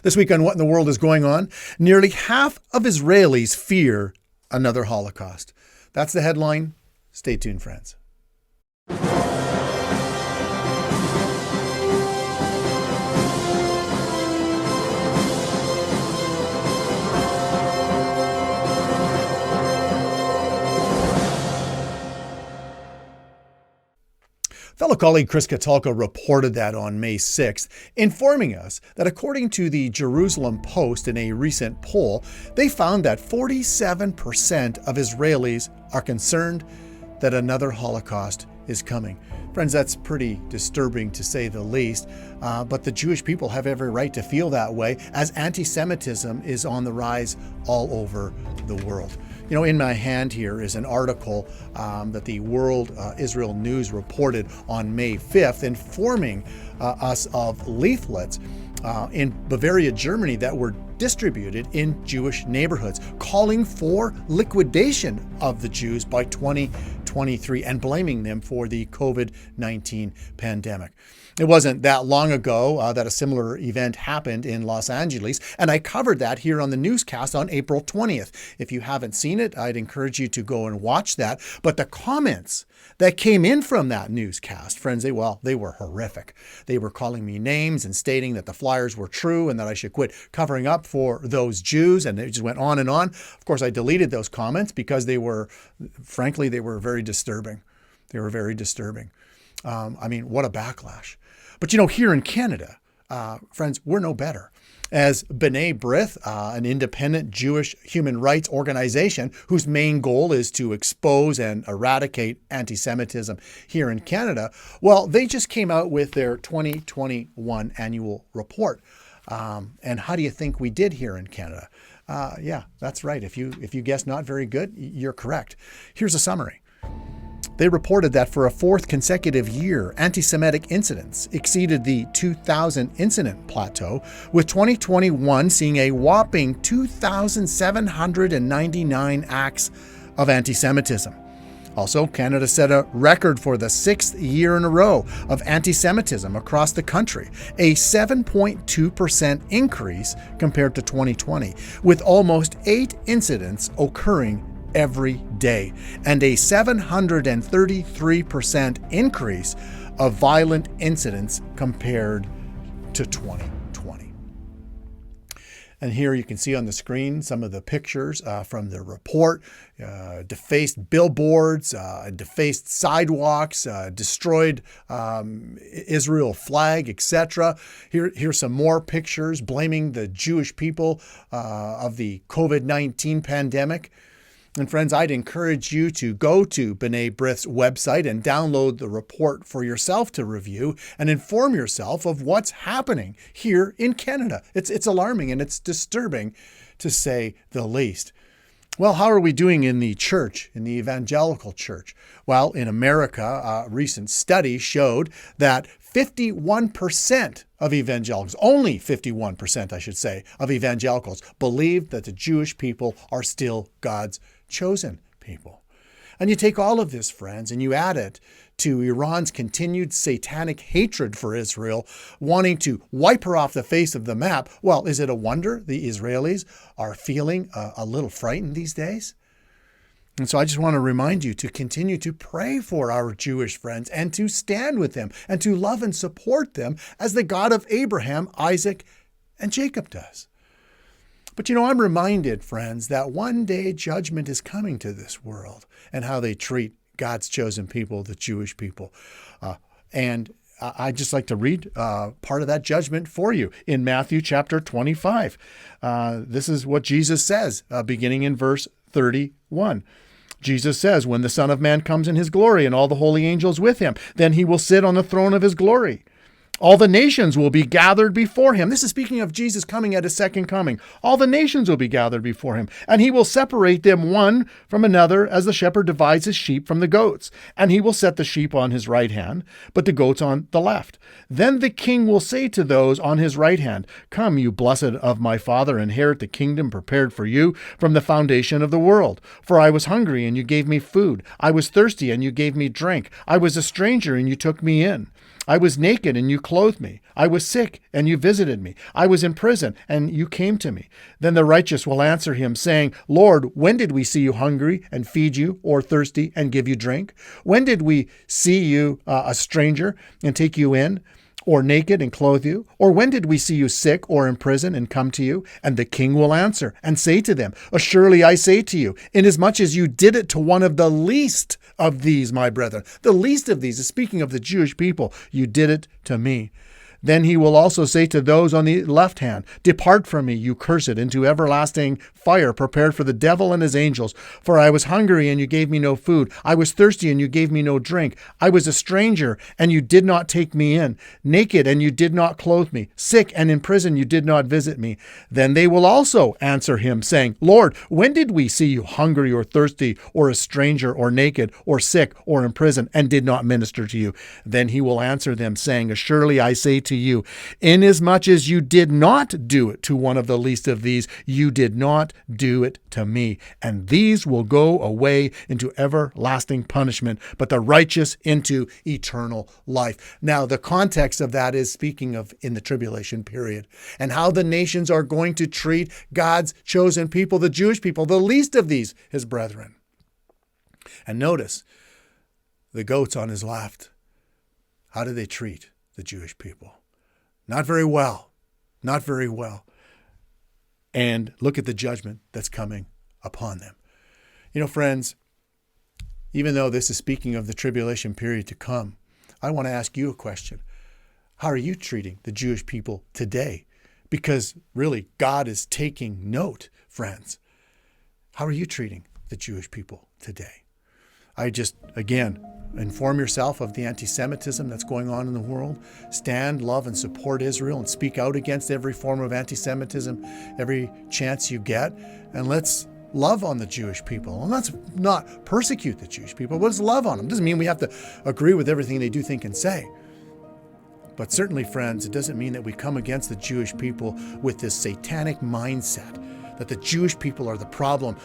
This week on What in the World is Going On, nearly half of Israelis fear another Holocaust. That's the headline. Stay tuned, friends. Fellow colleague Chris Catalca reported that on May 6th, informing us that according to the Jerusalem Post in a recent poll, they found that 47% of Israelis are concerned that another Holocaust is coming. Friends, that's pretty disturbing to say the least, but the Jewish people have every right to feel that way as anti-Semitism is on the rise all over the world. You know, in my hand here is an article that the World Israel News reported on May 5th, informing us of leaflets in Bavaria, Germany, that were distributed in Jewish neighborhoods, calling for liquidation of the Jews by 2023 and blaming them for the COVID-19 pandemic. It wasn't that long ago that a similar event happened in Los Angeles, and I covered that here on the newscast on April 20th. If you haven't seen it, I'd encourage you to go and watch that. But the comments that came in from that newscast, friends, they were horrific. They were calling me names and stating that the flyers were true and that I should quit covering up for those Jews, and it just went on and on. Of course, I deleted those comments because they were very disturbing. They were very disturbing. What a backlash. But here in Canada, friends, we're no better. As B'nai B'rith, an independent Jewish human rights organization whose main goal is to expose and eradicate anti-Semitism here in Canada, well, they just came out with their 2021 annual report. And how do you think we did here in Canada? Yeah, that's right. If you guessed not very good, you're correct. Here's a summary. They reported that for a fourth consecutive year, anti-Semitic incidents exceeded the 2,000 incident plateau, with 2021 seeing a whopping 2,799 acts of anti-Semitism. Also, Canada set a record for the sixth year in a row of anti-Semitism across the country, a 7.2% increase compared to 2020, with almost 8 incidents occurring every day, and a 733% increase of violent incidents compared to 2020. And here you can see on the screen some of the pictures from the report. Defaced billboards, defaced sidewalks, destroyed Israel flag, etc. Here's some more pictures blaming the Jewish people of the COVID-19 pandemic. And friends, I'd encourage you to go to B'nai B'rith's website and download the report for yourself to review and inform yourself of what's happening here in Canada. It's alarming and it's disturbing, to say the least. Well, how are we doing in the church, in the evangelical church? Well, in America, a recent study showed that 51% of evangelicals, only 51%, I should say, of evangelicals believe that the Jewish people are still God's chosen people. And you take all of this, friends, and you add it to Iran's continued satanic hatred for Israel, wanting to wipe her off the face of the map. Well, is it a wonder the Israelis are feeling a little frightened these days? And so I just want to remind you to continue to pray for our Jewish friends and to stand with them and to love and support them as the God of Abraham, Isaac, and Jacob does. But I'm reminded, friends, that one day judgment is coming to this world and how they treat God's chosen people, the Jewish people. And I'd just like to read part of that judgment for you in Matthew chapter 25. This is what Jesus says, beginning in verse 31. Jesus says, "When the Son of Man comes in his glory and all the holy angels with him, then he will sit on the throne of his glory. All the nations will be gathered before him." This is speaking of Jesus coming at his second coming. "All the nations will be gathered before him, and he will separate them one from another as the shepherd divides his sheep from the goats. And he will set the sheep on his right hand, but the goats on the left. Then the king will say to those on his right hand, 'Come, you blessed of my Father, inherit the kingdom prepared for you from the foundation of the world. For I was hungry, and you gave me food. I was thirsty, and you gave me drink. I was a stranger, and you took me in. I was naked and you clothed me. I was sick and you visited me. I was in prison and you came to me. Then the righteous will answer him, saying, Lord, when did we see you hungry and feed you, or thirsty and give you drink? When did we see you a stranger and take you in, or naked and clothe you? Or when did we see you sick or in prison and come to you? And the king will answer and say to them, Surely I say to you, inasmuch as you did it to one of the least of these, my brethren, the least of these is speaking of the Jewish people, you did it to me. Then he will also say to those on the left hand, Depart from me, you cursed, into everlasting fire prepared for the devil and his angels. For I was hungry, and you gave me no food. I was thirsty, and you gave me no drink. I was a stranger, and you did not take me in. Naked, and you did not clothe me. Sick and in prison, you did not visit me. Then they will also answer him, saying, Lord, when did we see you hungry or thirsty, or a stranger, or naked, or sick, or in prison, and did not minister to you? Then he will answer them, saying, Surely I say to you, inasmuch as you did not do it to one of the least of these, you did not do it to me. And these will go away into everlasting punishment, but the righteous into eternal life. Now, the context of that is speaking of in the tribulation period, and how the nations are going to treat God's chosen people, the Jewish people, the least of these, his brethren. And notice the goats on his left. How do they treat the Jewish people? Not very well. Not very well. And look at the judgment that's coming upon them. You know, friends, even though this is speaking of the tribulation period to come, I want to ask you a question. How are you treating the Jewish people today? Because really, God is taking note, friends. How are you treating the Jewish people today? I just, again, inform yourself of the anti-Semitism that's going on in the world. Stand, love, and support Israel, and speak out against every form of anti-Semitism every chance you get. And let's love on the Jewish people. And let's not persecute the Jewish people, but let's love on them. Doesn't mean we have to agree with everything they do, think, and say. But certainly, friends, it doesn't mean that we come against the Jewish people with this satanic mindset that the Jewish people are the problem.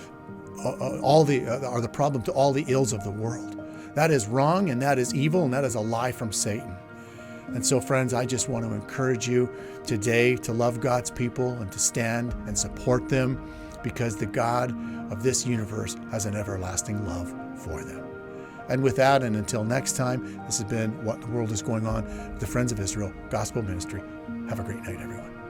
Are the problem to all the ills of the world. That is wrong, and that is evil, and that is a lie from Satan. And so, friends, I just want to encourage you today to love God's people and to stand and support them, because the God of this universe has an everlasting love for them. And with that, and until next time, this has been What in the World is Going On with the Friends of Israel Gospel Ministry. Have a great night, everyone.